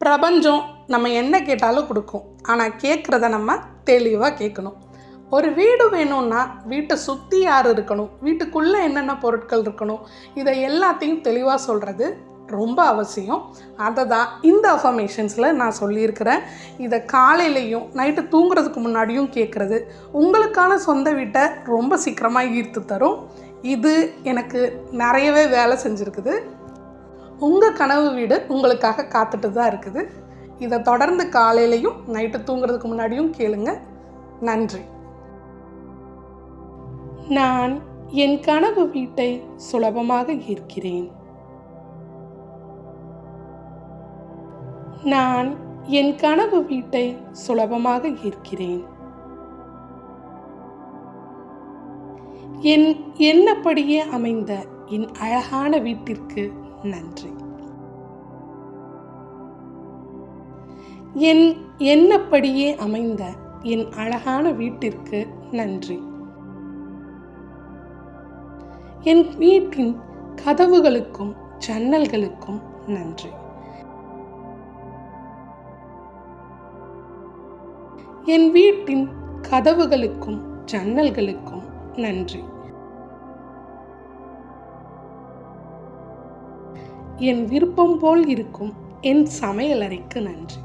பிரபஞ்சம் நம்ம என்ன கேட்டாலும் கொடுக்கும். ஆனால் கேட்குறத நம்ம தெளிவாக கேட்கணும். ஒரு வீடு வேணும்னா வீட்டை சுற்றி யார் இருக்கணும், வீட்டுக்குள்ளே என்னென்ன பொருட்கள் இருக்கணும், இதை எல்லாத்தையும் தெளிவாக சொல்கிறது ரொம்ப அவசியம். அதை தான் இந்த அஃபர்மேஷன்ஸில் நான் சொல்லியிருக்கிறேன். இதை காலையிலையும் நைட்டு தூங்குறதுக்கு முன்னாடியும் கேட்குறது உங்களுக்கான சொந்த வீட்டை ரொம்ப சீக்கிரமாக ஈர்த்து தரும். இது எனக்கு நிறையவே வேலை செஞ்சுருக்குது. உங்கள் கனவு வீடு உங்களுக்காக காத்துட்டு தான் இருக்குது. இதை தொடர்ந்து காலையிலையும் நைட்டு தூங்குறதுக்கு முன்னாடியும் கேளுங்க. நன்றி. நான் என் கனவு வீட்டை சுலபமாக ஈர்க்கிறேன். நான் என் கனவு வீட்டை சுலபமாக ஈர்க்கிறேன். என் எண்ணப்படியே அமைந்த என் அழகான வீட்டிற்கு நன்றி. என் எண்ணப்படியே அமைந்த என் அழகான வீட்டிற்கு நன்றி. என் வீட்டின் கதவுகளுக்கும் ஜன்னல்களுக்கும் நன்றி. என் வீட்டின் கதவுகளுக்கும் ஜன்னல்களுக்கும் நன்றி. என் விருப்பம் போல் இருக்கும் என் சமையலறைக்கு நன்றி.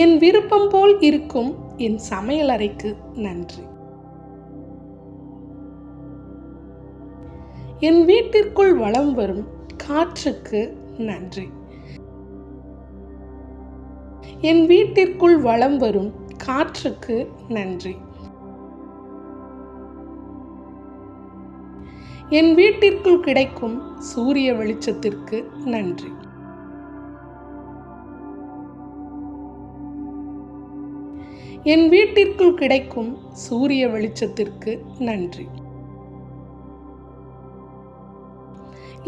என் விருப்பம் போல் இருக்கும் என் சமையலறைக்கு நன்றி. என் வீட்டிற்குள் வலம் வரும் காற்றுக்கு நன்றி. என் வீட்டிற்குள் வலம் வரும் காற்றுக்கு நன்றி. என் வீட்டிற்குள் கிடைக்கும் சூரிய வெளிச்சத்திற்கு நன்றி. என் வீட்டிற்குள் கிடைக்கும் சூரிய வெளிச்சத்திற்கு நன்றி.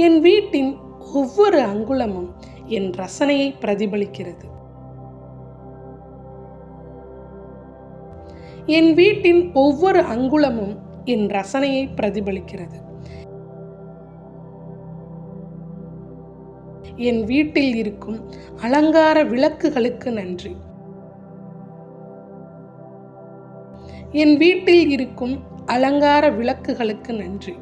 என் வீட்டின் ஒவ்வொரு அங்குலமும் என் ரசனையை பிரதிபலிக்கிறது. என் வீட்டின் ஒவ்வொரு அங்குலமும் என் ரசனையை பிரதிபலிக்கிறது. என் வீட்டில் இருக்கும் அலங்கார விளக்குகளுக்கு நன்றி. என் வீட்டில் இருக்கும் அலங்கார விளக்குகளுக்கு நன்றி.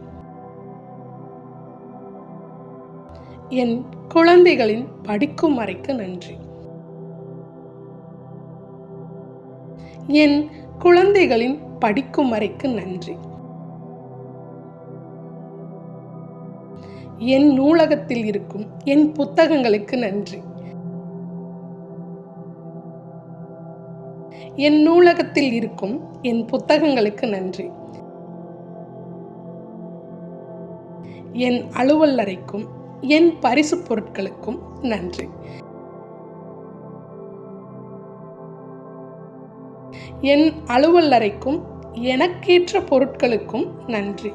என் குழந்தைகளின் படிக்கும் அறைக்கு நன்றி. என் குழந்தைகளின் படிக்கும் அறைக்கு நன்றி. என் நூலகத்தில் இருக்கும் என் புத்தகங்களுக்கு நன்றி. என் நூலகத்தில் இருக்கும் என் புத்தகங்களுக்கு நன்றி. என் அலுவல் அறைக்கும் என் பரிசு பொருட்களுக்கும் நன்றி. என் அலுவல் அறைக்கும் எனக்கேற்ற பொருட்களுக்கும் நன்றி.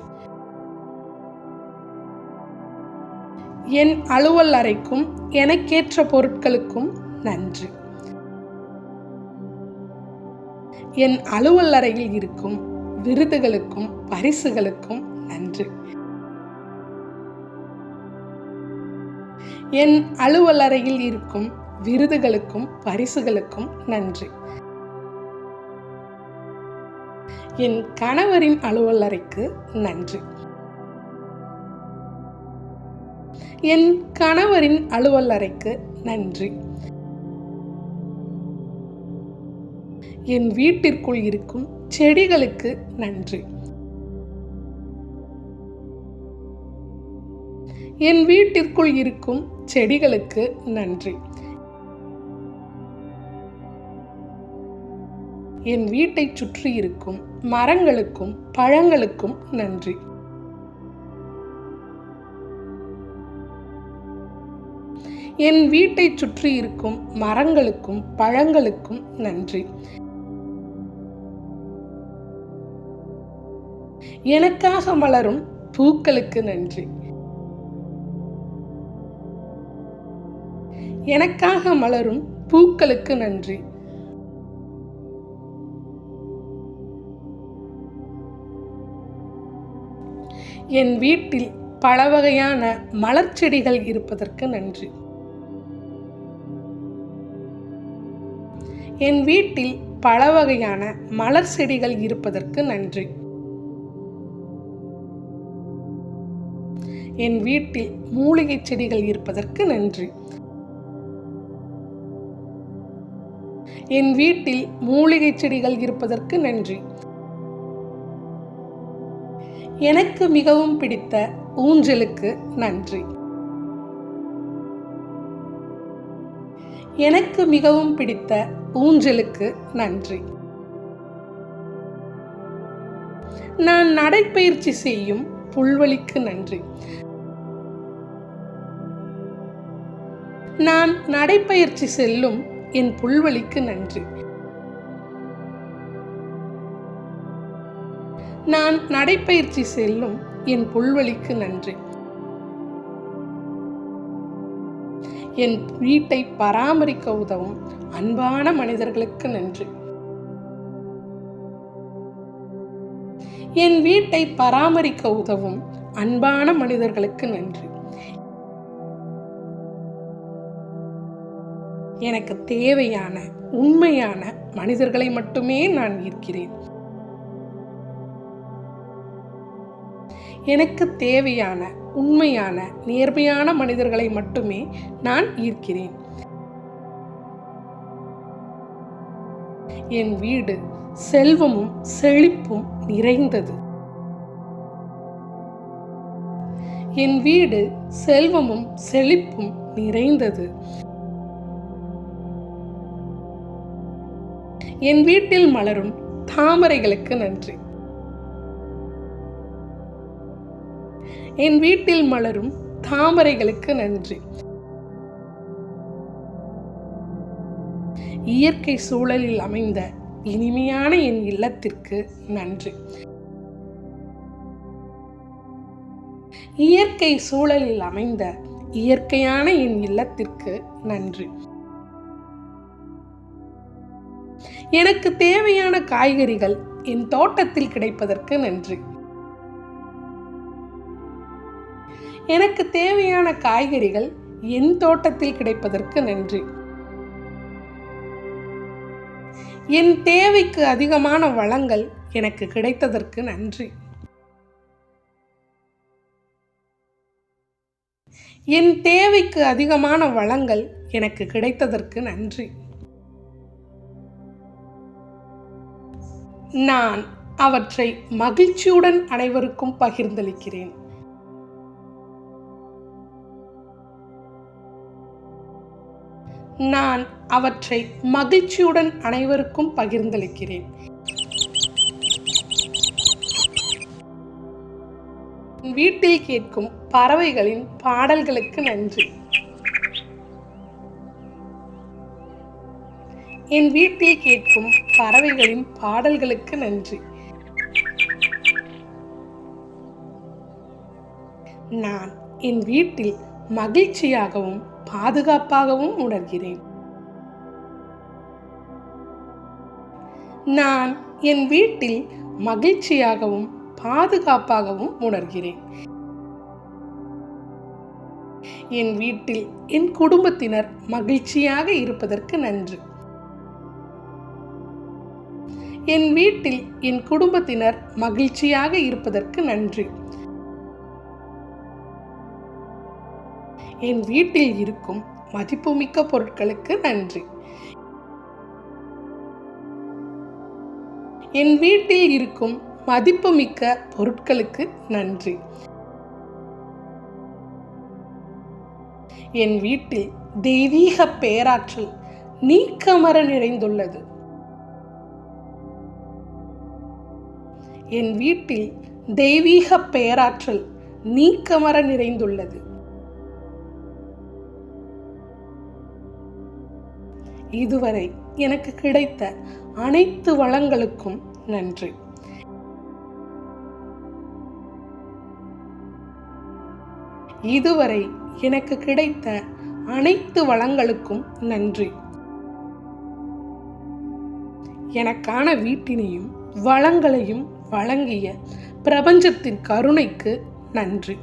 என் அலுவல் அறைக்கும் எனக்கேற்ற பொருட்களுக்கும் நன்றி. என் அலுவல் அறையில் இருக்கும் விருதுகளுக்கும் பரிசுகளுக்கும் நன்றி. என் அலுவல் அறையில் இருக்கும் விருதுகளுக்கும் பரிசுகளுக்கும் நன்றி. என் கணவரின் அலுவல் அறைக்கு நன்றி. என் கணவரின் அலுவல் அறைக்கு நன்றி. என் வீட்டிற்குள் இருக்கும் செடிகளுக்கு நன்றி. என் வீட்டிற்குள் இருக்கும் செடிகளுக்கு நன்றி. என் வீட்டைச் சுற்றி இருக்கும் மரங்களுக்கும் பழங்களுக்கும் நன்றி. என் வீட்டைச் சுற்றி இருக்கும் மரங்களுக்கும் பழங்களுக்கும் நன்றி. எனக்காக மலரும் பூக்களுக்கு நன்றி. எனக்காக மலரும் பூக்களுக்கு நன்றி. என் வீட்டில் பல வகையான மலர் செடிகள் இருப்பதற்கு நன்றி. என் வீட்டில் பல வகையான மலர் செடிகள் இருப்பதற்கு நன்றி. என் வீட்டில் மூலிகை செடிகள் இருப்பதற்கு நன்றி. என் வீட்டில் மூலிகை செடிகள் இருப்பதற்கு நன்றி. எனக்கு மிகவும் பிடித்த ஊஞ்சலுக்கு நன்றி. எனக்கு மிகவும் பிடித்த ஊஞ்சலுக்கு நன்றி. நான் நடைப்பயிற்சி செய்யும் புல்வெளிக்கு நன்றி. நான் நடைப்பயிற்சி செல்லும் என் புல்வெளிக்கு நன்றி. நான் நடைப்பயிற்சி செல்லும் என் புல்வெளிக்கு நன்றி. என் வீட்டை பராமரிக்க உதவும் அன்பான மனிதர்களுக்கு நன்றி. என் வீட்டை பராமரிக்க உதவும் அன்பான மனிதர்களுக்கு நன்றி. எனக்கு தேவையான உண்மையான மனிதர்களை மட்டுமே நான் ஈர்க்கிறேன். எனக்கு தேவையான உண்மையான நேர்மையான மனிதர்களை மட்டுமே நான் ஈர்க்கிறேன். என் வீடு செல்வமும் செழிப்பும் நிறைந்தது. என் வீடு செல்வமும் செழிப்பும் நிறைந்தது. என் வீட்டில் மலரும் தாமரைகளுக்கு நன்றி. என் வீட்டில் மலரும் தாமரைகளுக்கு நன்றி. இயற்கை சூழலில் அமைந்த இனிமையான என் இல்லத்திற்கு நன்றி. இயற்கை சூழலில் அமைந்த இயற்கையான என் இல்லத்திற்கு நன்றி. எனக்கு தேவையான காய்கறிகள் என் தோட்டத்தில் கிடைப்பதற்கு நன்றி. எனக்கு தேவையான காய்கறிகள் என் தோட்டத்தில் கிடைப்பதற்கு நன்றி. என் தேவைக்கு அதிகமான வளங்கள் எனக்கு கிடைத்ததற்கு நன்றி. என் தேவைக்கு அதிகமான வளங்கள் எனக்கு கிடைத்ததற்கு நன்றி. நான் அவற்றை மகிழ்ச்சியுடன் அனைவருக்கும் பகிர்ந்தளிக்கிறேன். நான் அவற்றை மகிழ்ச்சியுடன் அனைவருக்கும் பகிர்ந்தளிக்கிறேன். வீட்டில் கேட்கும் பறவைகளின் பாடல்களுக்கு நன்றி. என் வீட்டில் கேட்கும் பறவைகளின் பாடல்களுக்கு நன்றி. நான் என் வீட்டில் மகிழ்ச்சியாகவும் பாதுகாப்பாகவும் உணர்கிறேன். நான் என் வீட்டில் மகிழ்ச்சியாகவும் பாதுகாப்பாகவும் உணர்கிறேன். என் வீட்டில் என் குடும்பத்தினர் மகிழ்ச்சியாக இருப்பதற்கு நன்றி. என் வீட்டில் என் குடும்பத்தினர் மகிழ்ச்சியாக இருப்பதற்கு நன்றி. என் வீட்டில் இருக்கும் மதிப்புமிக்க பொருட்களுக்கு நன்றி. என் வீட்டில் இருக்கும் மதிப்புமிக்க பொருட்களுக்கு நன்றி. என் வீட்டில் தெய்வீக பேராற்றல் நீக்கமற நிறைந்துள்ளது. என் வீட்டில் தெய்வீக பேராற்றல் நீக்கமற நிறைந்துள்ளது. இதுவரை எனக்கு கிடைத்த அனைத்து வளங்களுக்கும் நன்றி. இதுவரை எனக்கு கிடைத்த அனைத்து வளங்களுக்கும் நன்றி. எனக்கான வீட்டினையும் வளங்களையும் வழங்கிய பிரபஞ்சத்தின் கருணைக்கு நன்றி.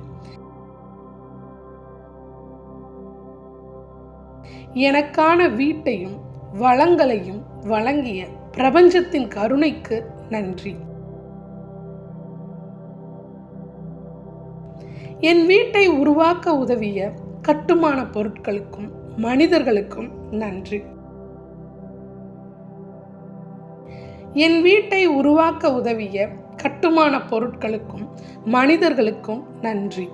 எனக்கான வீட்டையும் வளங்களையும் வழங்கிய பிரபஞ்சத்தின் கருணைக்கு நன்றி. என் வீட்டை உருவாக்க உதவிய கட்டுமான பொருட்களுக்கும் மனிதர்களுக்கும் நன்றி. என் வீட்டை உருவாக்க உதவிய கட்டுமான பொருட்களுக்கும் மனிதர்களுக்கும் நன்றி.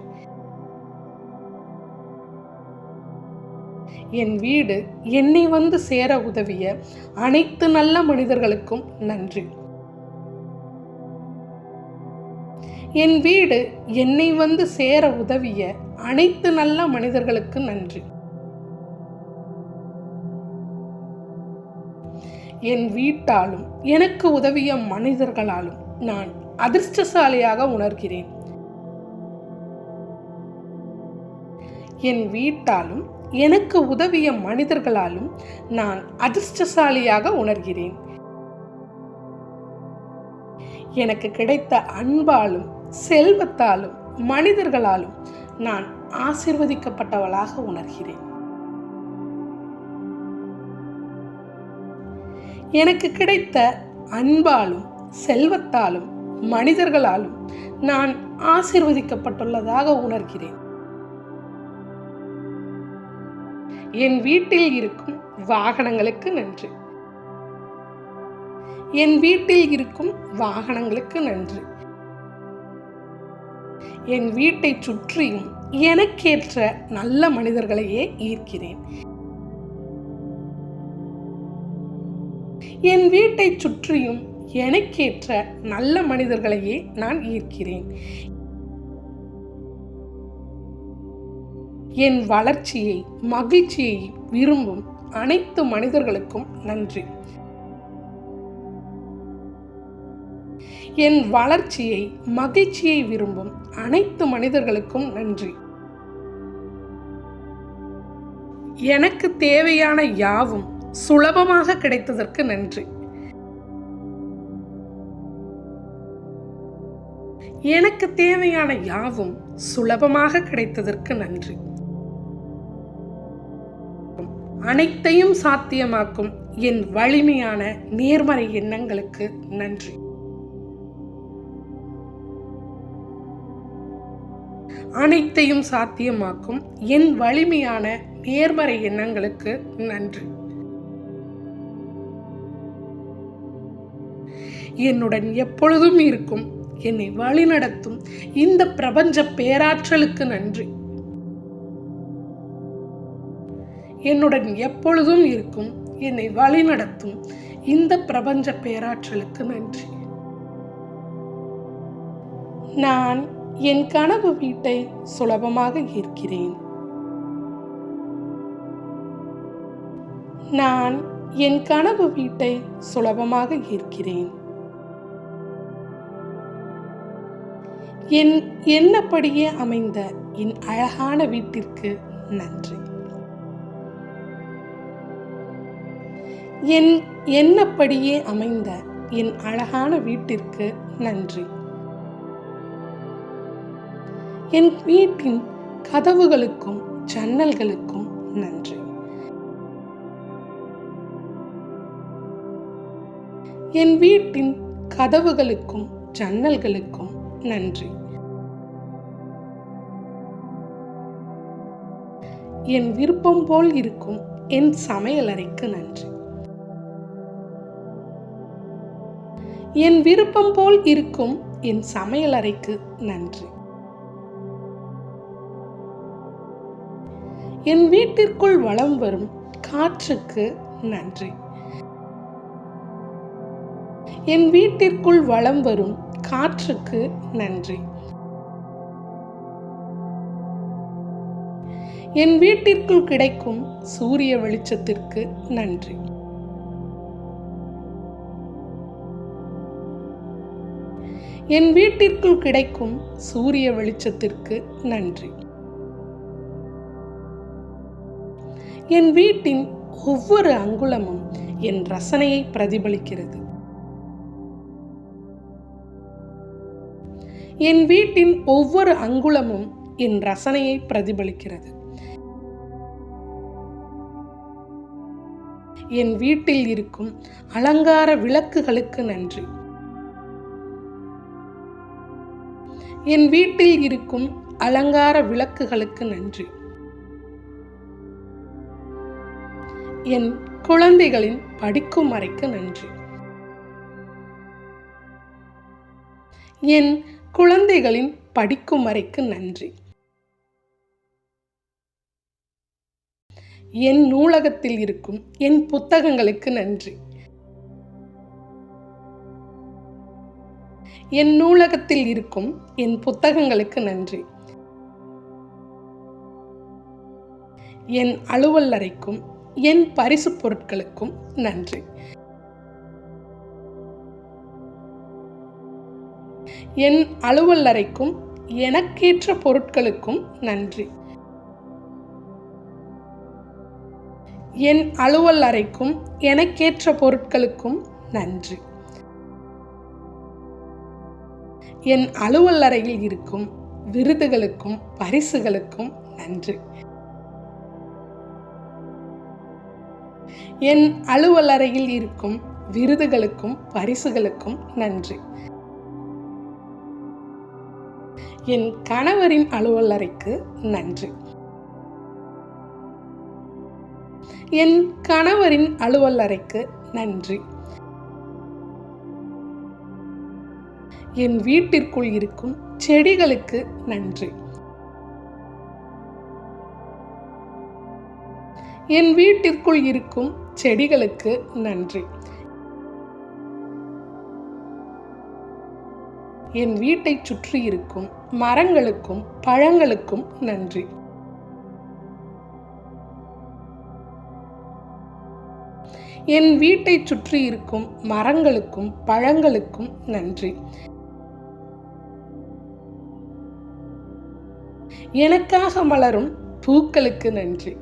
என் வீடு என்னை வந்து சேர உதவிய அனைத்து நல்ல மனிதர்களுக்கும் நன்றி. என் வீடு என்னை வந்து சேர உதவிய அனைத்து நல்ல மனிதர்களுக்கு நன்றி. என் வீட்டாலும் எனக்கு உதவிய மனிதர்களாலும் நான் அதிர்ஷ்டசாலியாக உணர்கிறேன். என் வீட்டாலும் எனக்கு உதவிய மனிதர்களாலும் நான் அதிர்ஷ்டசாலியாக உணர்கிறேன். எனக்கு கிடைத்த அன்பாலும் செல்வத்தாலும் மனிதர்களாலும் நான் ஆசீர்வதிக்கப்பட்டவளாக உணர்கிறேன். எனக்கு கிடைத்த அன்பாலும் செல்வத்தாலும் மனிதர்களாலும் நான் ஆசீர்வதிக்கப்பட்டுள்ளதாக உணர்கிறேன். என் வீட்டில் இருக்கும் வாகனங்களுக்கு நன்றி. என் வீட்டில் இருக்கும் வாகனங்களுக்கு நன்றி. என் வீட்டை சுற்றியும் எனக்கேற்ற நல்ல மனிதர்களையே ஈர்க்கிறேன். என் வீட்டை சுற்றியும் எனக்கேற்ற நல்ல மனிதர்களையே நான் ஈர்க்கிறேன். என் வளர்ச்சியை மகிழ்ச்சியை விரும்பும் அனைத்து மனிதர்களுக்கும் நன்றி. என் வளர்ச்சியை மகிழ்ச்சியை விரும்பும் அனைத்து மனிதர்களுக்கும் நன்றி. எனக்கு தேவையான யாவும் சுலபமாக கிடைத்ததற்கு நன்றி. எனக்கு தேவையான யாவும் சுலபமாக கிடைத்ததற்கு நன்றி. அனைத்தையும் சாத்தியமாக்கும் என் வலிமையான நேர்மறை எண்ணங்களுக்கு நன்றி. அனைத்தையும் சாத்தியமாக்கும் என் வலிமையான நேர்மறை எண்ணங்களுக்கு நன்றி. என்னுடன் எப்பொழுதும் இருக்கும் என்னை வழிநடத்தும் இந்த பிரபஞ்ச பேராற்றலுக்கு நன்றி. என்னுடன் எப்பொழுதும் இருக்கும் என்னை வழிநடத்தும் இந்த பிரபஞ்ச பேராற்றலுக்கு நன்றி. நான் என் கனவு வீட்டை சுலபமாக ஈர்க்கிறேன். நான் என் கனவு வீட்டை சுலபமாக ஈர்க்கிறேன். என் எண்ணப்படியே அமைந்த என் அழகான வீட்டிற்கு நன்றி. என் எண்ணப்படியே அமைந்த என் அழகான வீட்டிற்கு நன்றி. என் வீட்டின் கதவுகளுக்கும் ஜன்னல்களுக்கும் நன்றி. என் வீட்டின் கதவுகளுக்கும் ஜன்னல்களுக்கும் நன்றி. என் விருப்பம் போல் இருக்கும் என் சமையலறைக்கு நன்றி. என் விருப்பம் போல் இருக்கும் என் சமையலறைக்கு நன்றி. என் வீட்டிற்குள் வலம் வரும் காற்றுக்கு நன்றி. என் வீட்டிற்குள் வலம் வரும் காற்றுக்கு நன்றி. என் வீட்டிற்குள் கிடைக்கும் சூரிய வெளிச்சத்திற்கு நன்றி. என் வீட்டிற்குள் கிடைக்கும் சூரிய வெளிச்சத்திற்கு நன்றி. என் வீட்டின் ஒவ்வொரு அங்குலமும் என் ரசனையை பிரதிபலிக்கிறது. என் வீட்டின் ஒவ்வொரு அங்குலமும் என் ரசனையை பிரதிபலிக்கிறது. என் வீட்டில் இருக்கும் அலங்கார விளக்குகளுக்கு நன்றி. என் வீட்டில் இருக்கும் அலங்கார விளக்குகளுக்கு நன்றி. என் குழந்தைகளின் படிக்கும் அறைக்கு நன்றி. என் குழந்தைகளின் படிக்கும் அறைக்கு நன்றி. என் நூலகத்தில் இருக்கும் என் புத்தகங்களுக்கு நன்றி. என் நூலகத்தில் இருக்கும் என் புத்தகங்களுக்கு நன்றி. என் அலுவல் அறைக்கும் என் பரிசு பொருட்களுக்கும் நன்றி. என் அலுவல் அறைக்கும் எனக்கேற்ற பொருட்களுக்கும் நன்றி. என் அலுவல் அறைக்கும் எனக்கேற்ற பொருட்களுக்கும் நன்றி. என் அலுவல் அறையில் இருக்கும் விருதுகளுக்கும் பரிசுகளுக்கும் நன்றி. என் அலுவல் அறையில் இருக்கும் விருதுகளுக்கும் பரிசுகளுக்கும் நன்றி. என் கணவரின் அலுவல் அறைக்கு நன்றி. என் கணவரின் அலுவல் அறைக்கு நன்றி. என் வீட்டிற்குள் இருக்கும் செடிகளுக்கு நன்றி. என் வீட்டிற்குள் இருக்கும் செடிகளுக்கு நன்றி. என் வீட்டை சுற்றி இருக்கும் மரங்களுக்கும் பழங்களுக்கும் நன்றி. என் வீட்டை சுற்றி இருக்கும் மரங்களுக்கும் பழங்களுக்கும் நன்றி. எனக்காக மலரும் பூக்களுக்கு நன்றி.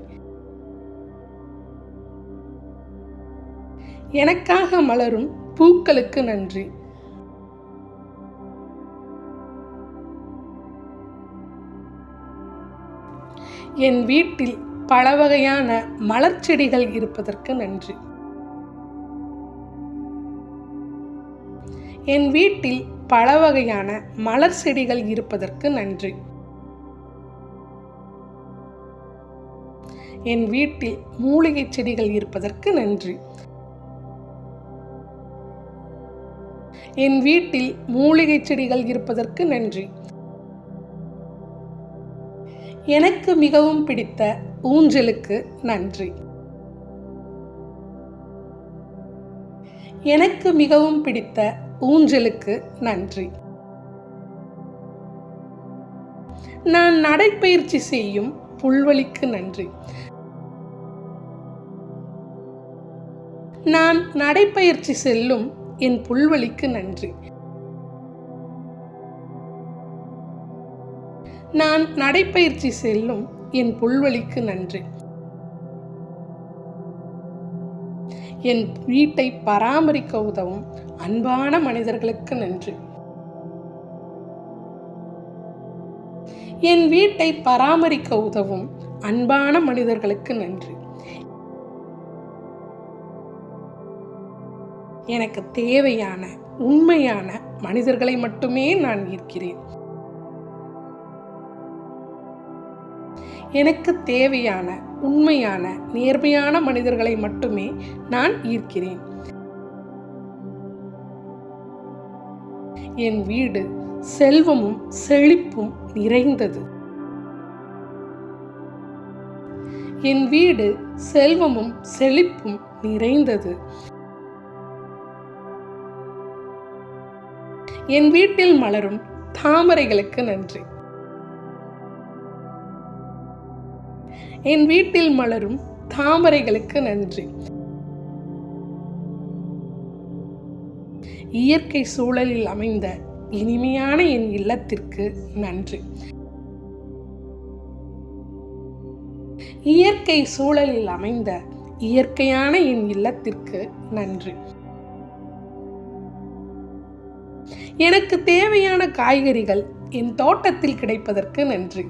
எனக்காக மலரும் பூக்களுக்கு நன்றி. என் வீட்டில் பல வகையான மலர் செடிகள் இருப்பதற்கு நன்றி. என் வீட்டில் பல வகையான மலர் செடிகள் இருப்பதற்கு நன்றி. என் வீட்டில் மூலிகை செடிகள் இருப்பதற்கு நன்றி. என் வீட்டில் மூலிகை செடிகள் இருப்பதற்கு நன்றி. எனக்கு மிகவும் பிடித்த ஊஞ்சலுக்கு நன்றி. எனக்கு மிகவும் பிடித்த ஊஞ்சலுக்கு நன்றி. நான் நடைப்பயிற்சி செய்யும் புல்வெளிக்கு நன்றி. நான் நடைப்பயிற்சி செல்லும் என் புல்வெளிக்கு நன்றி. நான் நடைப்பயிற்சி செல்லும் என் புல்வெளிக்கு நன்றி. என் வீட்டை பராமரிக்க உதவும் அன்பான மனிதர்களுக்கு நன்றி. என் வீட்டை பராமரிக்க உதவும் அன்பான மனிதர்களுக்கு நன்றி. எனக்கு தேவையான உண்மையான மனிதர்களை மட்டுமே நான் ஈர்க்கிறேன். எனக்கு தேவையான உண்மையான நேர்மையான மனிதர்களை மட்டுமே நான் ஈர்க்கிறேன். என் வீடு செல்வமும் செழிப்பும் நிறைந்தது. என் வீடு செல்வமும் செழிப்பும் நிறைந்தது. என் வீட்டில் மலரும் தாமரைகளுக்கு நன்றி. என் வீட்டில் மலரும் தாமரைகளுக்கு நன்றி. இயற்கை சூழலில் அமைந்த இனிமையான என் இல்லத்திற்கு நன்றி. இயற்கை சூழலில் அமைந்த இயற்கையான என் இல்லத்திற்கு நன்றி. எனக்கு தேவையான காய்கறிகள் என் தோட்டத்தில் கிடைப்பதற்கு நன்றி.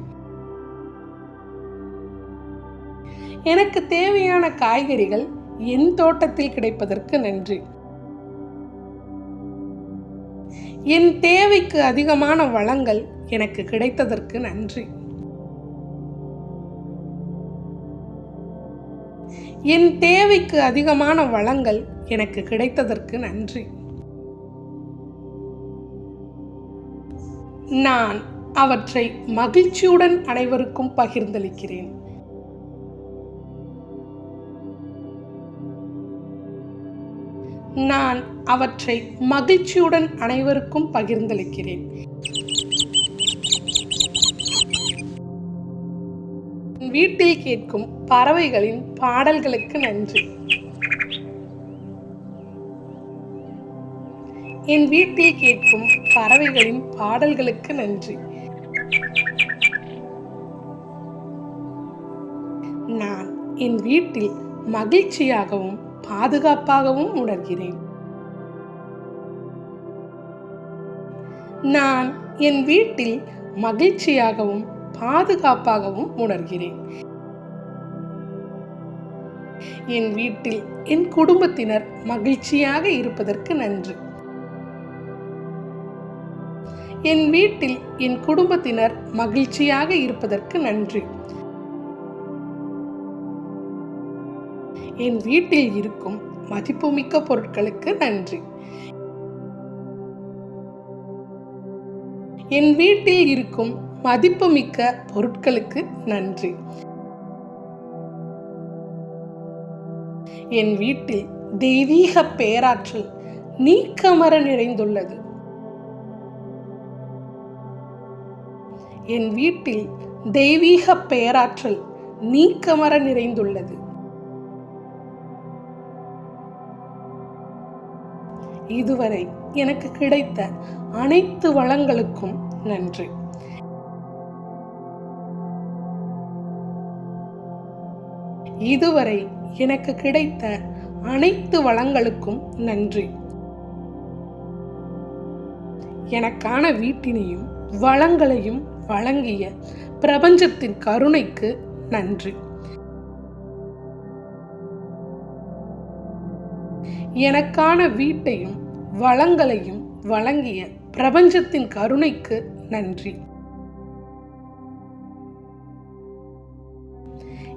எனக்கு தேவையான காய்கறிகள் என் தோட்டத்தில் கிடைப்பதற்கு நன்றி. என் தேவைக்கு அதிகமான வளங்கள் எனக்கு கிடைத்ததற்கு நன்றி. என் தேவைக்கு அதிகமான வளங்கள் எனக்கு கிடைத்ததற்கு நன்றி. நான் அவற்றை மகிழ்ச்சியுடன் அனைவருக்கும் பகிர்ந்தளிக்கிறேன். நான் அவற்றை மகிழ்ச்சியுடன் அனைவருக்கும் பகிர்ந்தளிக்கிறேன். வீட்டில் கேட்கும் பறவைகளின் பாடல்களுக்கு நன்றி. என் வீட்டில் கேட்கும் பறவைகளின் பாடல்களுக்கு நன்றி. நான் என் வீட்டில் மகிழ்ச்சியாகவும் பாதுகாப்பாகவும் உணர்கிறேன். நான் என் வீட்டில் மகிழ்ச்சியாகவும் பாதுகாப்பாகவும் உணர்கிறேன். என் வீட்டில் என் குடும்பத்தினர் மகிழ்ச்சியாக இருப்பதற்கு நன்றி. என் வீட்டில் என் குடும்பத்தினர் மகிழ்ச்சியாக இருப்பதற்கு நன்றி. என் வீட்டில் இருக்கும் மதிப்புமிக்க பொருட்களுக்கு நன்றி. என் வீட்டில் இருக்கும் மதிப்புமிக்க பொருட்களுக்கு நன்றி. என் வீட்டில் தெய்வீக பேராற்றல் நீக்கமற நிறைந்துள்ளது. என் வீட்டில் தெய்வீக பேராற்றல் நீக்கமற நிறைந்துள்ளது. இதுவரை எனக்கு கிடைத்த அனைத்து வளங்களுக்கும் நன்றி. இதுவரை எனக்கு கிடைத்த அனைத்து வளங்களுக்கும் நன்றி. எனக்கான வீட்டினையும் வளங்களையும் வழங்கிய பிரபஞ்சத்தின் கருணைக்கு நன்றி. எனக்கான வீட்டையும் வளங்களையும் வழங்கிய பிரபஞ்சத்தின் கருணைக்கு நன்றி.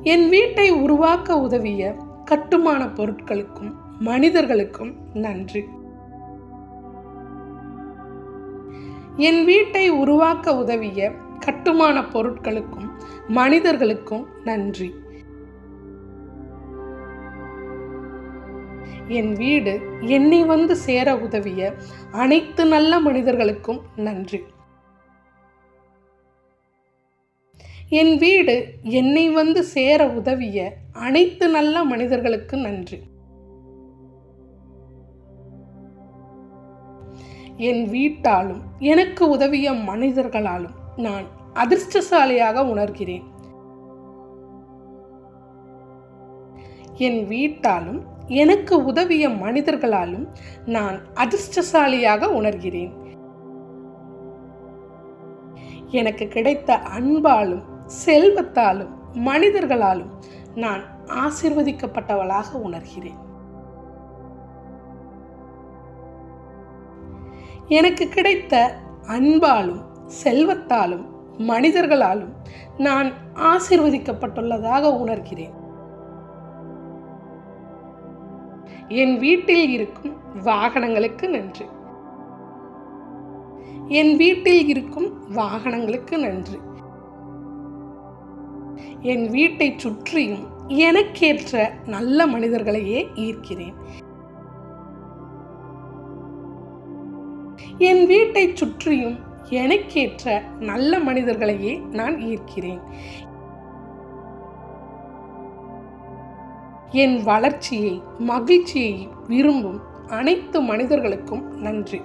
என் வீட்டை உருவாக்க உதவிய கட்டுமான பொருட்களுக்கும் மனிதர்களுக்கும் நன்றி. என் வீட்டை உருவாக்க உதவிய கட்டுமான பொருட்களுக்கும் மனிதர்களுக்கும் நன்றி. என் வீடு என்னை வந்து சேர உதவிய அனைத்து நல்ல மனிதர்களுக்கும் நன்றி. என் வீடு என்னை வந்து சேர உதவிய அனைத்து நல்ல மனிதர்களுக்கு நன்றி. என் வீட்டாலும் எனக்கு உதவிய மனிதர்களாலும் நான் அதிர்ஷ்டசாலியாக உணர்கிறேன். என் வீட்டாலும் எனக்கு உதவிய மனிதர்களாலும் நான் அதிர்ஷ்டசாலியாக உணர்கிறேன். எனக்கு கிடைத்த அன்பாலும் செல்வத்தாலும் மனிதர்களாலும் நான் ஆசீர்வதிக்கப்பட்டவளாக உணர்கிறேன். எனக்கு கிடைத்த அன்பாலும் செல்வத்தாலும் மனிதர்களாலும் நான் ஆசீர்வதிக்கப்பட்டுள்ளதாக உணர்கிறேன். என் வீட்டில் இருக்கும் வாகனங்களுக்கு நன்றி. என் வீட்டில் இருக்கும் வாகனங்களுக்கு நன்றி. என் வீட்டை சுற்றியும் எனக்கேற்ற நல்ல மனிதர்களையே ஈர்க்கிறேன். என் வீட்டை சுற்றியும் எனக்கேற்ற நல்ல மனிதர்களையே நான் ஈர்க்கிறேன். என் வளர்ச்சியை மகிழ்ச்சியை விரும்பும் அனைத்து மனிதர்களுக்கும் நன்றி.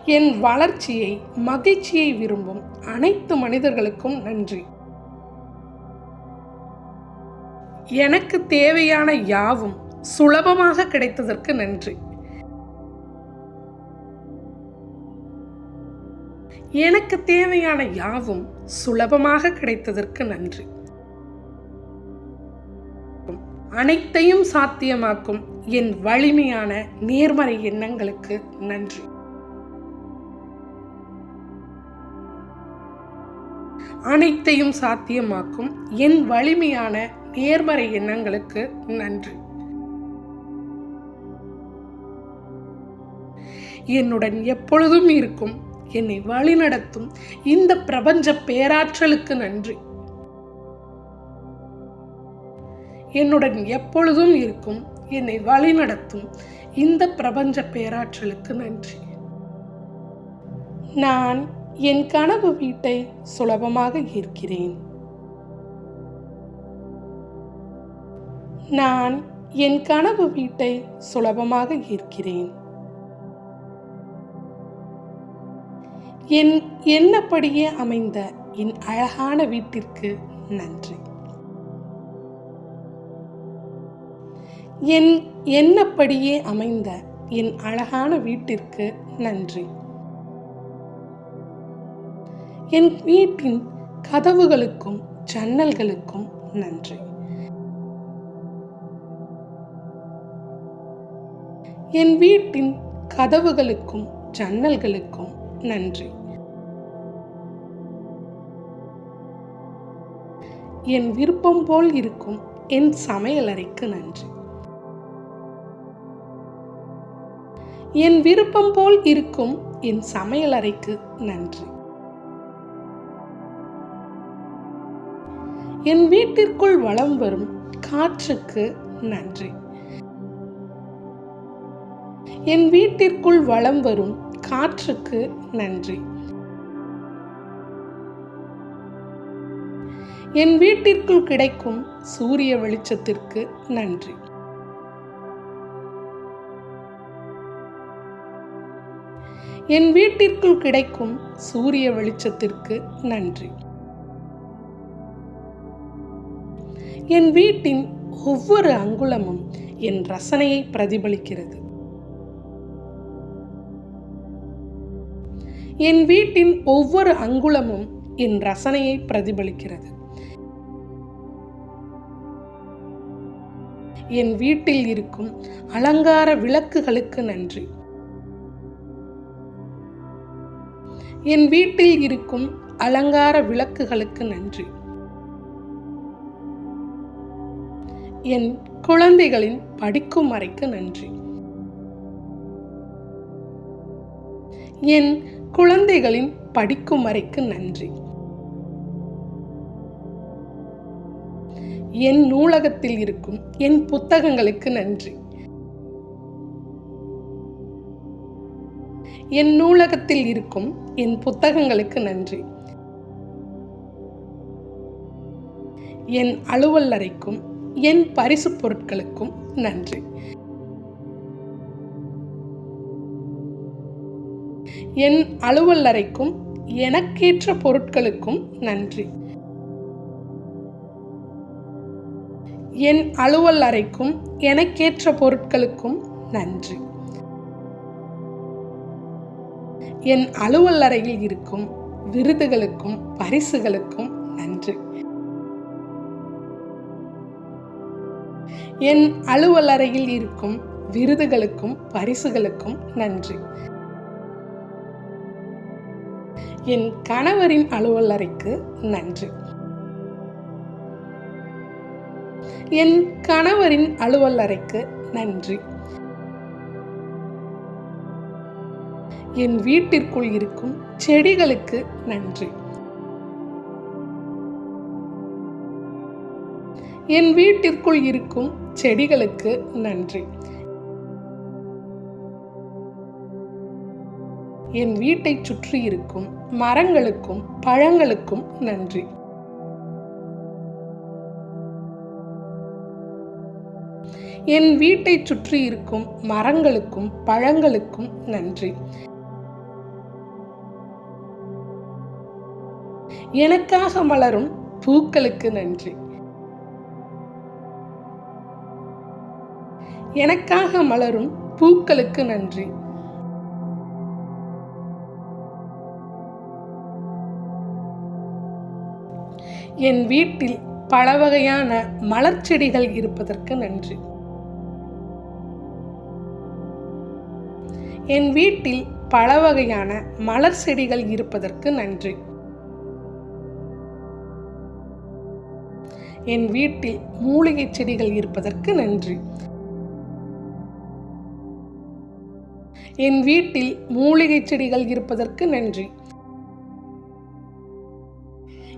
என் வளர்ச்சியை மகிழ்ச்சியை விரும்பும் அனைத்து மனிதர்களுக்கும் நன்றி. எனக்கு தேவையான யாவும் சுலபமாக கிடைத்ததற்கு நன்றி. எனக்கு தேவையான யாவும் சுலபமாக கிடைத்ததற்கு நன்றி. அனைத்தையும் சாத்தியமாக்கும் என் வலிமையான நேர்மறை எண்ணங்களுக்கு நன்றி. அனைத்தையும் சாத்தியமாக்கும் என் வலிமையான நேர்மறை எண்ணங்களுக்கு நன்றி. என்னுடன் எப்பொழுதும் இருக்கும், என்னை வழிநடத்தும் இந்த பிரபஞ்ச பேராற்றலுக்கு நன்றி. என்னுடன் எப்பொழுதும் இருக்கும், என்னை வழிநடத்தும் இந்த பிரபஞ்ச பேராற்றலுக்கு நன்றி. நான் என் கனவு வீட்டை சுலபமாக ஈர்க்கிறேன். நான் என் கனவு வீட்டை சுலபமாக ஈர்க்கிறேன். என் எண்ணப்படியே அமைந்த என் அழகான வீட்டிற்கு நன்றி. என் எண்ணப்படியே அமைந்த என் அழகான வீட்டிற்கு நன்றி. என் வீட்டின் கதவுகளுக்கும் ஜன்னல்களுக்கும் நன்றி. என் வீட்டின் கதவுகளுக்கும் ஜன்னல்களுக்கும் நன்றி. என் விருப்பம் போல் இருக்கும் என் சமையலறைக்கு நன்றி. என் விருப்பம் போல் இருக்கும் என் சமையலறைக்கு நன்றி. என் வீட்டிற்குள் வலம் வரும் காற்றுக்கு நன்றி. என் வீட்டிற்குள் வலம் வரும் காற்றுக்கு நன்றி. என் வீட்டிற்குள் கிடைக்கும் சூரிய வெளிச்சத்திற்கு நன்றி. என் வீட்டிற்குள் கிடைக்கும் சூரிய வெளிச்சத்திற்கு நன்றி. என் வீட்டின் ஒவ்வொரு அங்குலமும் என் ரசனையை பிரதிபலிக்கிறது. என் வீட்டின் ஒவ்வொரு அங்குலமும் என் ரசனையை பிரதிபலிக்கிறது. என் வீட்டில் இருக்கும் அலங்கார விளக்குகளுக்கு நன்றி. என் வீட்டில் இருக்கும் அலங்கார விளக்குகளுக்கு நன்றி. என் குழந்தைகளின் படிக்கும் அறைக்கு நன்றி. என் குழந்தைகளின் படிக்கும் அறைக்கு நன்றி. என் நூலகத்தில் இருக்கும் என் புத்தகங்களுக்கு நன்றி. என் நூலகத்தில் இருக்கும் என் புத்தகங்களுக்கு நன்றி. என் அலுவல் அறைக்கும் என் பரிசு பொருட்களுக்கும் நன்றி. என் அலுவல் அறைக்கும் எனக்கேற்ற பொருட்களுக்கும் நன்றி. என் அலுவல் அறைக்கும் எனக்கேற்ற பொருட்களுக்கும் நன்றி. என் அலுவல் அறையில் இருக்கும் விருதுகளுக்கும் பரிசுகளுக்கும் நன்றி. என் அலுவல் அறையில் இருக்கும் விருதுகளுக்கும் பரிசுகளுக்கும் நன்றி. என் கணவரின் அலுவல் அறைக்கு நன்றி. என் கணவரின் அலுவல் அறைக்கு நன்றி. என் வீட்டிற்குள் இருக்கும் செடிகளுக்கு நன்றி. என் வீட்டிற்குள் இருக்கும் செடிகளுக்கு நன்றி. என் வீட்டைச் சுற்றி இருக்கும் மரங்களுக்கும் பழங்களுக்கும் நன்றி. என் வீட்டைச் சுற்றி இருக்கும் மரங்களுக்கும் பழங்களுக்கும் நன்றி. எனக்காக மலரும் பூக்களுக்கு நன்றி. எனக்காக மலரும் பூக்களுக்கு நன்றி. என் வீட்டில் பல வகையான மலர் செடிகள் இருப்பதற்கு நன்றி. என் வீட்டில் பல வகையான மலர் செடிகள் இருப்பதற்கு நன்றி. என் வீட்டில் மூலிகை செடிகள் இருப்பதற்கு நன்றி. என் வீட்டில் மூலிகை செடிகள் இருப்பதற்கு நன்றி.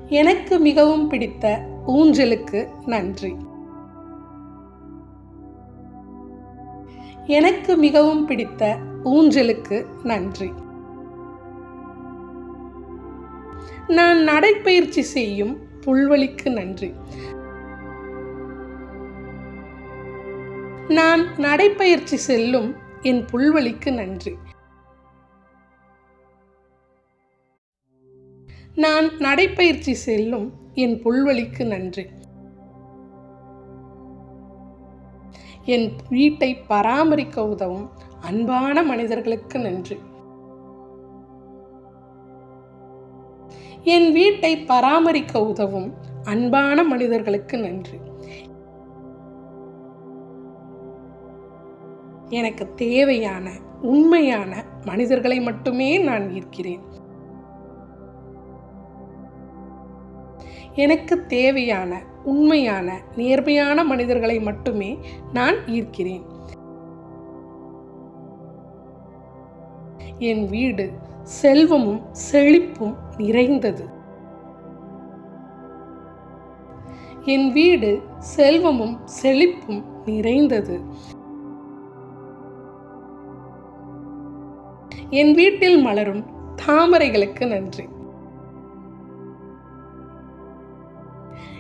எனக்கு மிகவும் பிடித்த ஊஞ்சலுக்கு நன்றி. எனக்கு மிகவும் பிடித்த ஊஞ்சலுக்கு நன்றி. நான் நடைப்பயிற்சி செய்யும் புல்வெளிக்கு நன்றி. நான் நடைப்பயிற்சி செல்லும் என் புல்வெளிக்கு நன்றி. நான் நடைப்பயிற்சி செல்லும் என் புல்வெளிக்கு நன்றி. என் வீட்டை பராமரிக்க உதவும் அன்பான மனிதர்களுக்கு நன்றி. என் வீட்டை பராமரிக்க உதவும் அன்பான மனிதர்களுக்கு நன்றி. எனக்கு தேவையான உண்மையான மனிதர்களை மட்டுமே நான் ஈர்க்கிறேன். எனக்கு தேவையான உண்மையான நேர்மையான மனிதர்களை மட்டுமே நான் ஈர்க்கிறேன். என் வீடு செல்வமும் செழிப்பும் நிறைந்தது. என் வீடு செல்வமும் செழிப்பும் நிறைந்தது. என் வீட்டில் மலரும் தாமரைகளுக்கு நன்றி.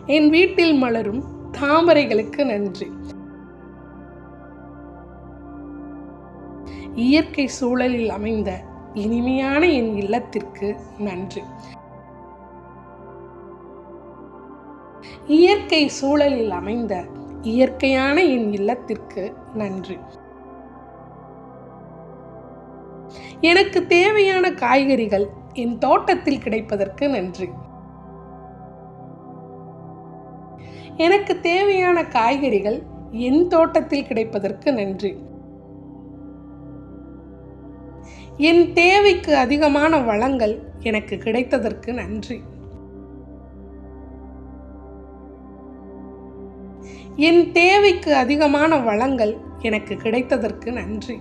என் வீட்டில் மலரும் தாமரைகளுக்கு நன்றி. இயற்கை சூழலில் அமைந்த இனிமையான என் இல்லத்திற்கு நன்றி. இயற்கை சூழலில் அமைந்த இயற்கையான என் இல்லத்திற்கு நன்றி. எனக்கு தேவையான காய்கறிகள் என் தோட்டத்தில் கிடைப்பதற்கு நன்றி. எனக்கு தேவையான காய்கறிகள் என் தோட்டத்தில் கிடைப்பதற்கு நன்றி. என் தேவைக்கு அதிகமான வளங்கள் எனக்கு கிடைத்ததற்கு நன்றி. என் தேவைக்கு அதிகமான வளங்கள் எனக்கு கிடைத்ததற்கு நன்றி.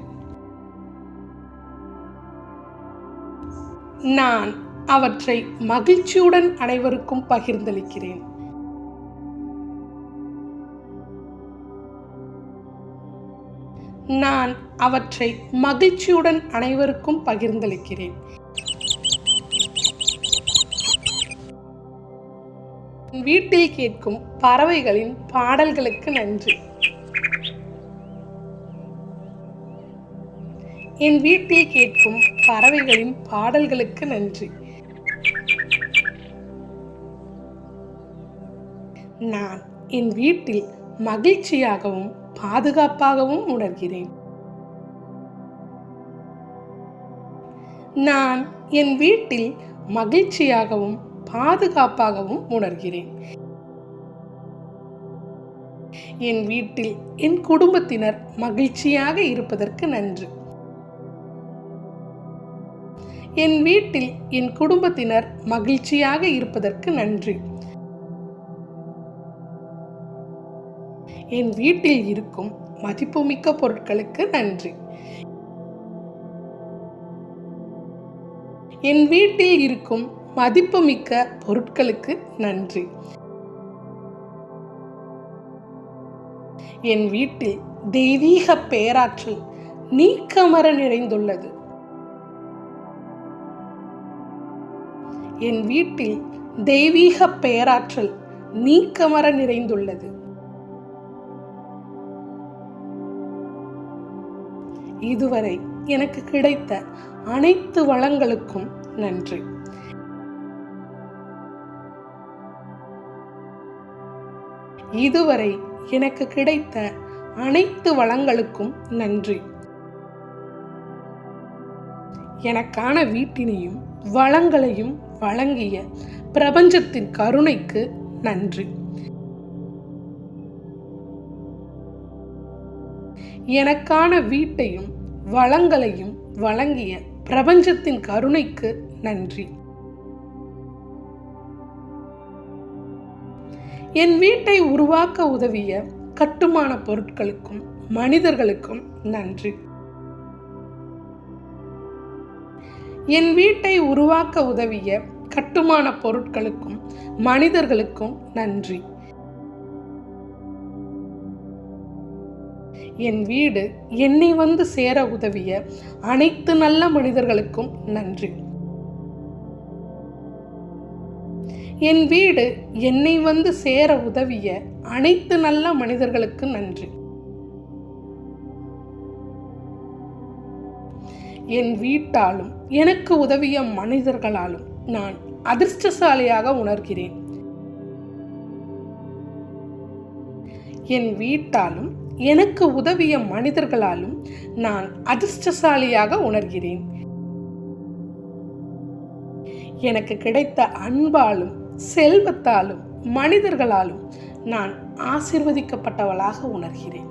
நான் அவற்றை மகிழ்ச்சியுடன் அனைவருக்கும் பகிர்ந்தளிக்கிறேன். நான் அவற்றை மகிழ்ச்சியுடன் அனைவருக்கும் பகிர்ந்தளிக்கிறேன். வீட்டில் கேட்கும் பறவைகளின் பாடல்களுக்கு நன்றி. என் வீட்டில் கேட்கும் பறவைகளின் பாடல்களுக்கு நன்றி. நான் என் வீட்டில் மகிழ்ச்சியாகவும் பாதுகாப்பாகவும் உணர்கிறேன். நான் என் வீட்டில் மகிழ்ச்சியாகவும் பாதுகாப்பாகவும் உணர்கிறேன். என் வீட்டில் என் குடும்பத்தினர் மகிழ்ச்சியாக இருப்பதற்கு நன்றி. என் வீட்டில் என் குடும்பத்தினர் மகிழ்ச்சியாக இருப்பதற்கு நன்றி. என் வீட்டில் இருக்கும் மதிப்புமிக்க பொருட்களுக்கு நன்றி. என் வீட்டில் இருக்கும் மதிப்புமிக்க பொருட்களுக்கு நன்றி. என் வீட்டில் தெய்வீக பேராற்றல் நீக்கமற நிறைந்துள்ளது. என் வீட்டில் தெய்வீக பேராற்றல் நீக்கமற நிறைந்துள்ளது. இதுவரை எனக்கு கிடைத்த அனைத்து வளங்களுக்கும் நன்றி. இதுவரை எனக்கு கிடைத்த அனைத்து வளங்களுக்கும் நன்றி. எனக்கான வீட்டினையும் வளங்களையும் வழங்கிய பிரபஞ்சத்தின் கருணைக்கு நன்றி. எனக்கான வீட்டையும் வளங்களையும் வழங்கிய பிரபஞ்சத்தின் கருணைக்கு நன்றி. என் வீட்டை உருவாக்க உதவிய கட்டுமான பொருட்களுக்கும் மனிதர்களுக்கும் நன்றி. என் வீட்டை உருவாக்க உதவிய கட்டுமான பொருட்களுக்கும் மனிதர்களுக்கும் நன்றி. என் வீடு என்னை வந்து சேர உதவிய அனைத்து நல்ல மனிதர்களுக்கும் நன்றி. என் வீடு என்னை வந்து சேர உதவிய அனைத்து நல்ல மனிதர்களுக்கு நன்றி. என் வீட்டாலும் எனக்கு உதவிய மனிதர்களாலும் நான் அதிர்ஷ்டசாலியாக உணர்கிறேன். என் வீட்டாலும் எனக்கு உதவிய மனிதர்களாலும் நான் அதிர்ஷ்டசாலியாக உணர்கிறேன். எனக்கு கிடைத்த அன்பாலும் செல்வத்தாலும் மனிதர்களாலும் நான் ஆசீர்வதிக்கப்பட்டவளாக உணர்கிறேன்.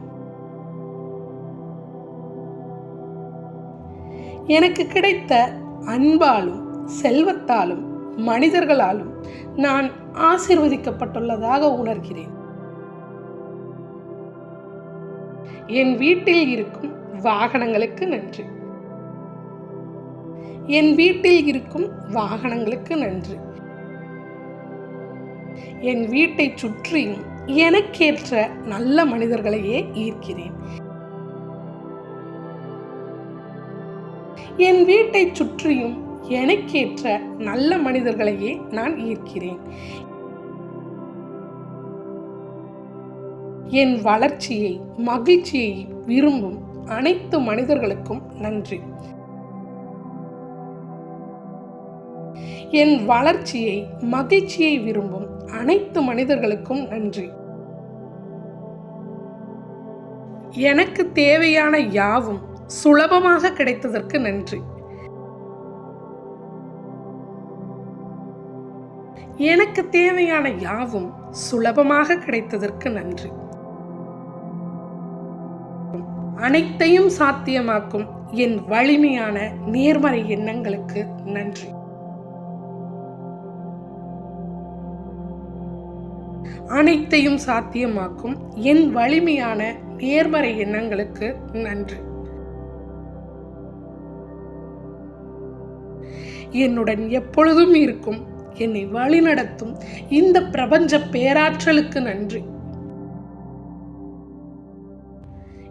எனக்கு கிடைத்த அன்பாலும் செல்வத்தாலும் மனிதர்களாலும் நான் ஆசீர்வதிக்கப்பட்டுள்ளதாக உணர்கிறேன். என் வீட்டில் இருக்கும் வாகனங்களுக்கு நன்றி. என் வீட்டில் இருக்கும் வாகனங்களுக்கு நன்றி. என் வீட்டை சுற்றியும் எனக்கேற்ற நல்ல மனிதர்களையே ஈர்க்கிறேன். என் வீட்டை சுற்றியும் எனக்கேற்ற நல்ல மனிதர்களையே நான் ஈர்க்கிறேன். என் வளர்ச்சியை மகிழ்ச்சியை விரும்பும் அனைத்து மனிதர்களுக்கும் நன்றி. என் வளர்ச்சியை மகிழ்ச்சியை விரும்பும் அனைத்து மனிதர்களுக்கும் நன்றி. எனக்கு தேவையான யாவும் சுலபமாக கிடைத்ததற்கு நன்றி. எனக்கு தேவையான யாவும் சுலபமாக கிடைத்ததற்கு நன்றி. அனைத்தையும் சாத்தியமாக்கும் என் வலிமையான நேர்மறை எண்ணங்களுக்கு நன்றி. அனைத்தையும் சாத்தியமாக்கும் என் வலிமையான நேர்மறை எண்ணங்களுக்கு நன்றி. என்னுடன் எப்பொழுதும் இருக்கும் என்னை வழிநடத்தும் இந்த பிரபஞ்ச பேராற்றலுக்கு நன்றி.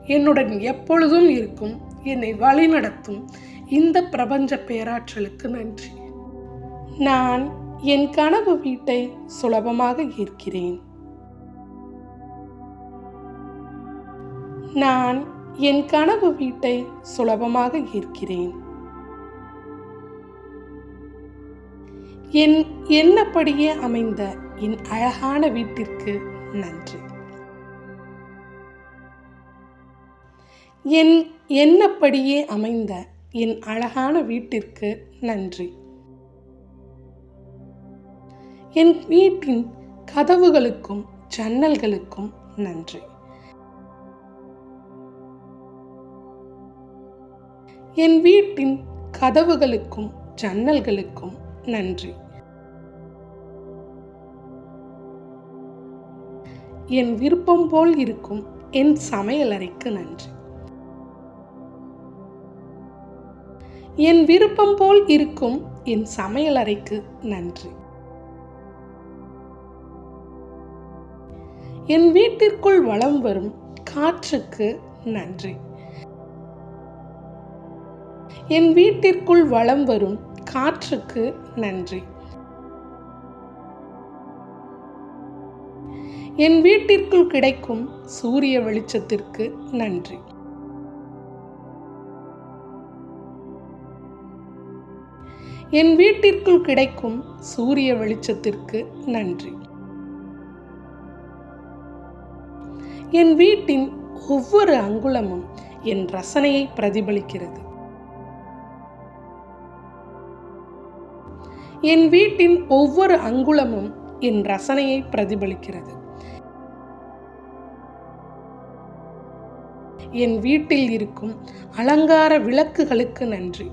என்னுடன் எப்பொழுதும் இருக்கும் என்னை வழிநடத்தும் இந்த பிரபஞ்ச பேராற்றலுக்கு நன்றி. நான் என் கனவு வீட்டை சுலபமாக ஈர்க்கிறேன். நான் என் கனவு வீட்டை சுலபமாக ஈர்க்கிறேன். என் எண்ணப்படியே அமைந்த என் அழகான வீட்டிற்கு நன்றி. என் எண்ணப்படியே அமைந்த என் அழகான வீட்டிற்கு நன்றி. என் வீட்டின் கதவுகளுக்கும் ஜன்னல்களுக்கும் நன்றி. என் வீட்டின் கதவுகளுக்கும் ஜன்னல்களுக்கும் நன்றி. என் விருப்பம் போல் இருக்கும் என் சமையலறைக்கு நன்றி. என் விருப்பம் போல் இருக்கும் என் சமையலறைக்கு நன்றி. என் வீட்டிற்குள் வலம் வரும் காற்றுக்கு நன்றி. என் வீட்டிற்குள் வலம் வரும் காற்றுக்கு நன்றி. என் வீட்டிற்குள் கிடைக்கும் சூரிய வெளிச்சத்திற்கு நன்றி. என் வீட்டிற்குள் கிடைக்கும் சூரிய வெளிச்சத்திற்கு நன்றி. என் வீட்டின் ஒவ்வொரு அங்குலமும் என் ரசனையை பிரதிபலிக்கிறது. என் வீட்டின் ஒவ்வொரு அங்குலமும் என் ரசனையை பிரதிபலிக்கிறது. என் வீட்டில் இருக்கும் அலங்கார விளக்குகளுக்கு நன்றி.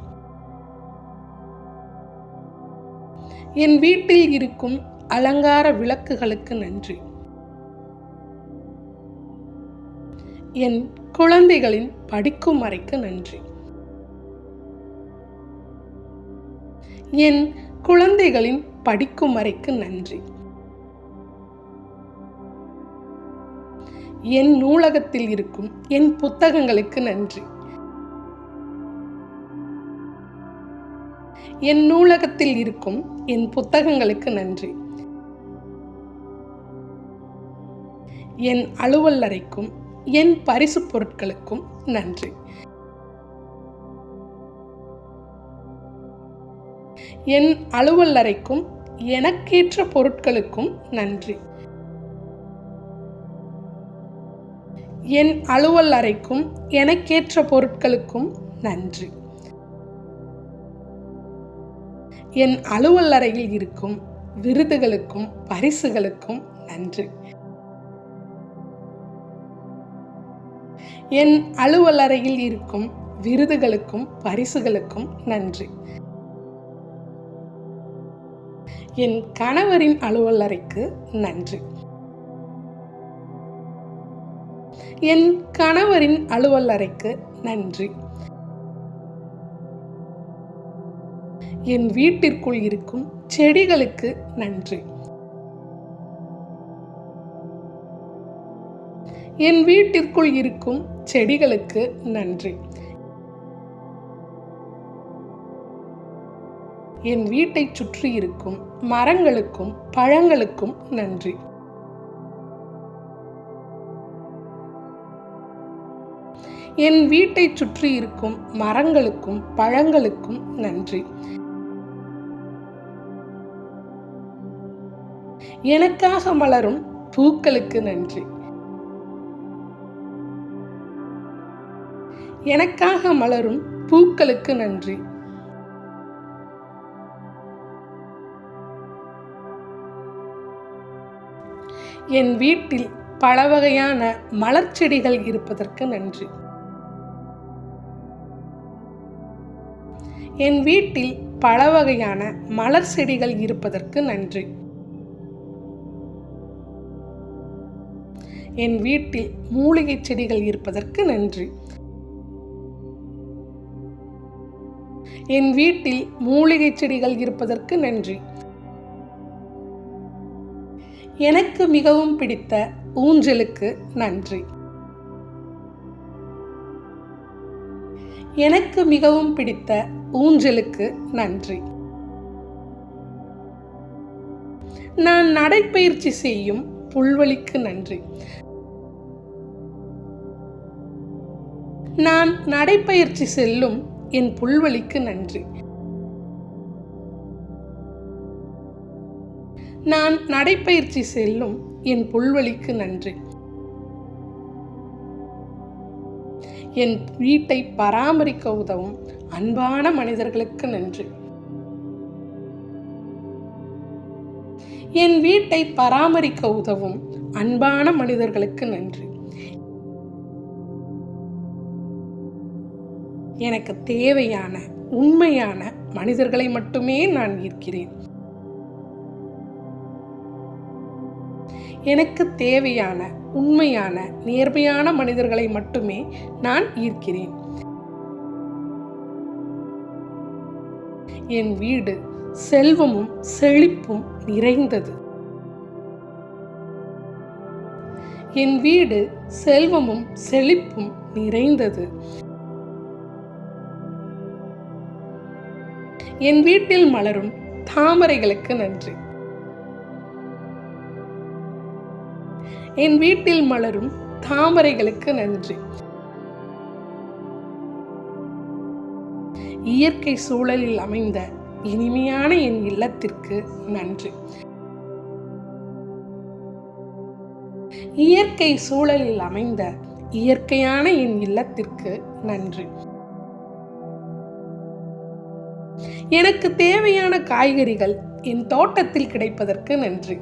என் வீட்டில் இருக்கும் அலங்கார விளக்குகளுக்கு நன்றி. என் குழந்தைகளின் படிக்கும் அறைக்கு நன்றி. என் குழந்தைகளின் படிக்கும் அறைக்கு நன்றி. என் நூலகத்தில் இருக்கும் என் புத்தகங்களுக்கு நன்றி. என் நூலகத்தில் இருக்கும் என் புத்தகங்களுக்கு நன்றி. என் அலுவல் அறைக்கும் என் பரிசு பொருட்களுக்கும் நன்றி. என் அலுவல் அறைக்கும் எனக்கேற்ற பொருட்களுக்கும் நன்றி. என் அலுவல் அறைக்கும் எனக்கேற்ற பொருட்களுக்கும் நன்றி. என் அலுவல் அறையில் இருக்கும் விருதுகளுக்கும் பரிசுகளுக்கும் நன்றி. என் அலுவல் அறையில் இருக்கும் விருதுகளுக்கும் பரிசுகளுக்கும் நன்றி. என் கணவரின் அலுவல் அறைக்கு நன்றி. என் கணவரின் அலுவல் அறைக்கு நன்றி. என் வீட்டிற்குள் இருக்கும் செடிகளுக்கு நன்றி. என் வீட்டிற்குள் இருக்கும் செடிகளுக்கு நன்றி. என் வீட்டை சுற்றி இருக்கும் மரங்களுக்கும் பழங்களுக்கும் நன்றி. என் வீட்டை சுற்றி இருக்கும் மரங்களுக்கும் பழங்களுக்கும் நன்றி. எனக்காக மலரும் பூக்களுக்கு நன்றி. எனக்காக மலரும் பூக்களுக்கு நன்றி. என் வீட்டில் பல வகையான மலர் செடிகள் இருப்பதற்கு நன்றி. என் வீட்டில் பல வகையான மலர் செடிகள் இருப்பதற்கு நன்றி. என் வீட்டில் மூலிகை செடிகள் இருப்பதற்கு நன்றி. என் வீட்டில் மூலிகை செடிகள் இருப்பதற்கு நன்றி. எனக்கு மிகவும் பிடித்த ஊஞ்சலுக்கு நன்றி. எனக்கு மிகவும் பிடித்த ஊஞ்சலுக்கு நன்றி. நான் நடைப்பயிற்சி செய்யும் புல்வெளிக்கு நன்றி. நான் நடைப்பயிற்சி செல்லும் என் புல்வெளிக்கு நன்றி. நான் நடைப்பயிற்சி செல்லும் என் புல்வெளிக்கு நன்றி. என் வீட்டை பராமரிக்க உதவும் அன்பான மனிதர்களுக்கு நன்றி. என் வீட்டை பராமரிக்க உதவும் அன்பான மனிதர்களுக்கு நன்றி. எனக்கு தேவையான உண்மையான மனிதர்களை மட்டுமே நான் ஈர்க்கிறேன். எனக்கு தேவையான உண்மையான நேர்மையான மனிதர்களை மட்டுமே நான் ஈர்க்கிறேன். என் வீடு செல்வமும் செழிப்பும் நிறைந்தது. என் வீடு செல்வமும் செழிப்பும் நிறைந்தது. என் வீட்டில் மலரும் தாமரைகளுக்கு நன்றி. என் வீட்டில் மலரும் தாமரைகளுக்கு நன்றி. இயற்கை சூழலில் அமைந்த இனிமையான என் இல்லத்திற்கு நன்றி. இயற்கை சூழலில் அமைந்த இயற்கையான என் இல்லத்திற்கு நன்றி. எனக்கு தேவையான காய்கறிகள் என் தோட்டத்தில் கிடைப்பதற்கு நன்றி.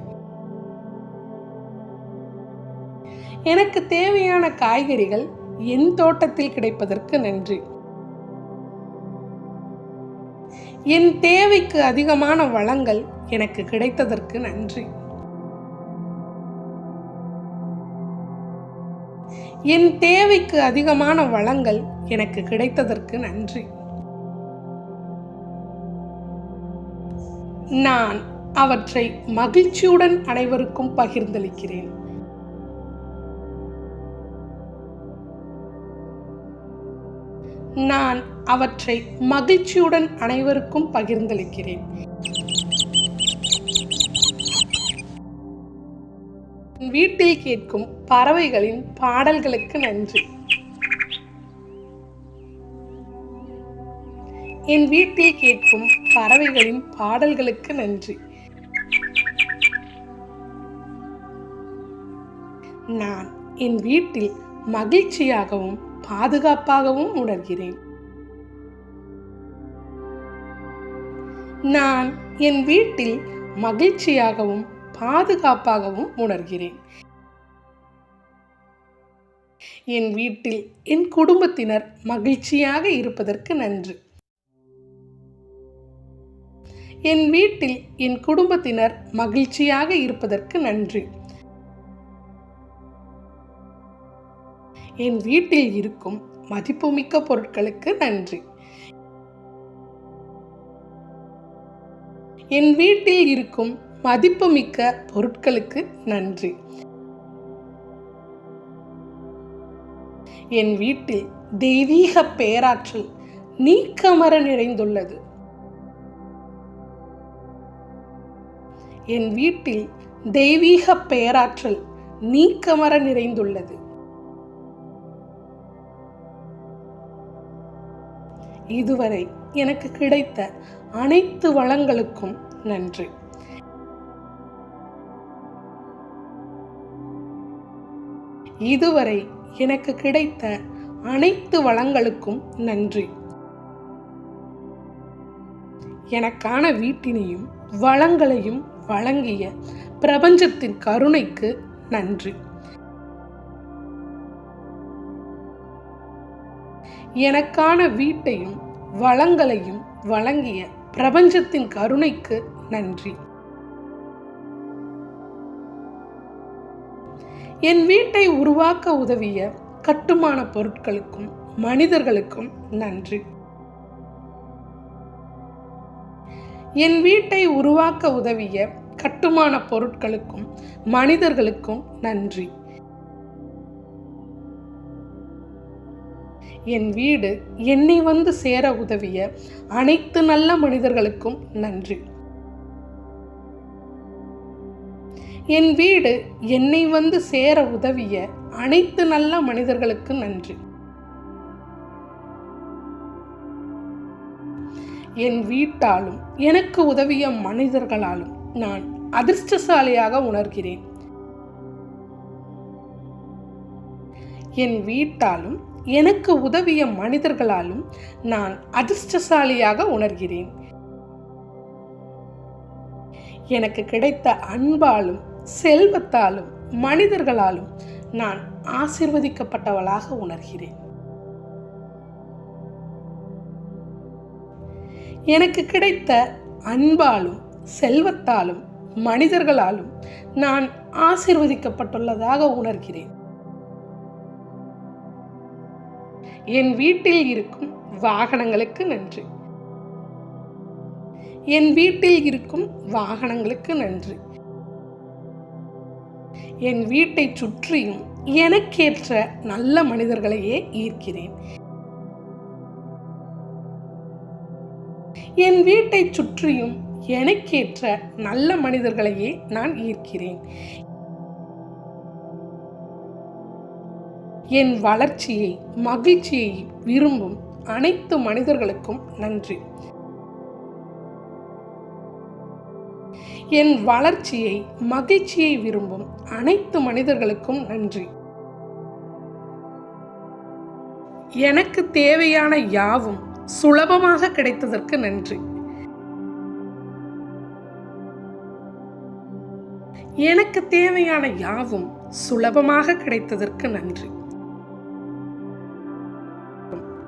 எனக்கு தேவையான காய்கறிகள் என் தோட்டத்தில் கிடைப்பதற்கு நன்றி. என் தேவைக்கு அதிகமான வளங்கள் எனக்கு கிடைத்ததற்கு நன்றி. என் தேவைக்கு அதிகமான வளங்கள் எனக்கு கிடைத்ததற்கு நன்றி. நான் அவற்றை மகிழ்ச்சியுடன் அனைவருக்கும் பகிர்ந்தளிக்கிறேன். நான் அவற்றை மகிழ்ச்சியுடன் அனைவருக்கும் பகிர்ந்தளிக்கிறேன். வீட்டில் கேட்கும் பறவைகளின் பாடல்களுக்கு நன்றி. என் வீட்டில் கேட்கும் பறவைகளின் பாடல்களுக்கு நன்றி. நான் என் வீட்டில் மகிழ்ச்சியாகவும் பாதுகாப்பாகவும் உணர்கிறேன். நான் என் வீட்டில் மகிழ்ச்சியாகவும் பாதுகாப்பாகவும் உணர்கிறேன். என் வீட்டில் என் குடும்பத்தினர் மகிழ்ச்சியாக இருப்பதற்கு நன்றி. என் வீட்டில் என் குடும்பத்தினர் மகிழ்ச்சியாக இருப்பதற்கு நன்றி. என் வீட்டில் இருக்கும் மதிப்புமிக்க பொருட்களுக்கு நன்றி. என் வீட்டில் இருக்கும் மதிப்புமிக்க பொருட்களுக்கு நன்றி. என் வீட்டில் தெய்வீக பேராற்றல் நீக்கமற நிறைந்துள்ளது. என் வீட்டில் தெய்வீக பேராற்றல் நீக்கமற நிறைந்துள்ளது. இதுவரை எனக்கு கிடைத்த அனைத்து வளங்களுக்கும் நன்றி. இதுவரை எனக்கு கிடைத்த அனைத்து வளங்களுக்கும் நன்றி. எனக்கான வீட்டினையும் வளங்களையும் வழங்கிய பிரபஞ்சத்தின் கருணைக்கு நன்றி. எனக்கான வீட்டையும் வளங்களையும் வழங்கிய பிரபஞ்சத்தின் கருணைக்கு நன்றி. என் வீட்டை உருவாக்க உதவிய கட்டுமான பொருட்களுக்கும் மனிதர்களுக்கும் நன்றி. என் வீட்டை உருவாக்க உதவிய கட்டுமான பொருட்களுக்கும் மனிதர்களுக்கும் நன்றி. என் வீடு என்னை வந்து சேர உதவிய அனைத்து நல்ல மனிதர்களுக்கும் நன்றி. என் வீடு என்னை வந்து சேர உதவிய அனைத்து நல்ல மனிதர்களுக்கு நன்றி. என் வீட்டாலும் எனக்கு உதவிய மனிதர்களாலும் நான் அதிர்ஷ்டசாலியாக உணர்கிறேன். என் வீட்டாலும் எனக்கு உதவிய மனிதர்களாலும் நான் அதிர்ஷ்டசாலியாக உணர்கிறேன். எனக்கு கிடைத்த அன்பாலும் செல்வத்தாலும் மனிதர்களாலும் நான் ஆசீர்வதிக்கப்பட்டவளாக உணர்கிறேன். எனக்கு கிடைத்த அன்பாலும் செல்வத்தாலும் மனிதர்களாலும் நான் ஆசீர்வதிக்கப்பட்டுள்ளதாக உணர்கிறேன். என் வீட்டில் இருக்கும் வாகனங்களுக்கு நன்றி. என் வீட்டில் இருக்கும் வாகனங்களுக்கு நன்றி. என் வீட்டை சுற்றியும் எனக்கேற்ற நல்ல மனிதர்களையே ஈர்க்கிறேன். என் வீட்டை சுற்றியும் எனக்கேற்ற நல்ல மனிதர்களையே நான் ஈர்க்கிறேன். என் வளர்ச்சியை மகிழ்ச்சியை விரும்பும் அனைத்து மனிதர்களுக்கும் நன்றி. என் வளர்ச்சியை மகிழ்ச்சியை விரும்பும் அனைத்து மனிதர்களுக்கும் நன்றி. எனக்கு தேவையான யாவும் சுலபமாக கிடைத்ததற்கு நன்றி. எனக்கு தேவையான யாவும் சுலபமாக கிடைத்ததற்கு நன்றி.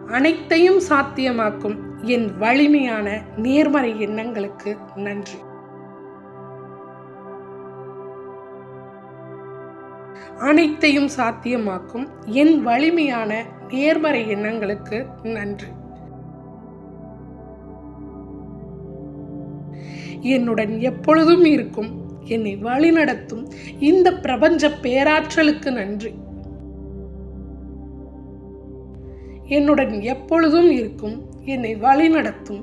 அனைத்தையும் சாத்தியமாக்கும் என் வலிமையான நேர்மறை எண்ணங்களுக்கு நன்றி. அனைத்தையும் சாத்தியமாக்கும் என் வலிமையான நேர்மறை எண்ணங்களுக்கு நன்றி. என்னுடன் எப்பொழுதும் இருக்கும் என்னை வழிநடத்தும் இந்த பிரபஞ்ச பேராற்றலுக்கு நன்றி. என்னுடன் எப்பொழுதும் இருக்கும் என்னை வழிநடத்தும்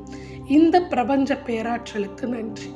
இந்த பிரபஞ்ச பேராற்றலுக்கு நன்றி.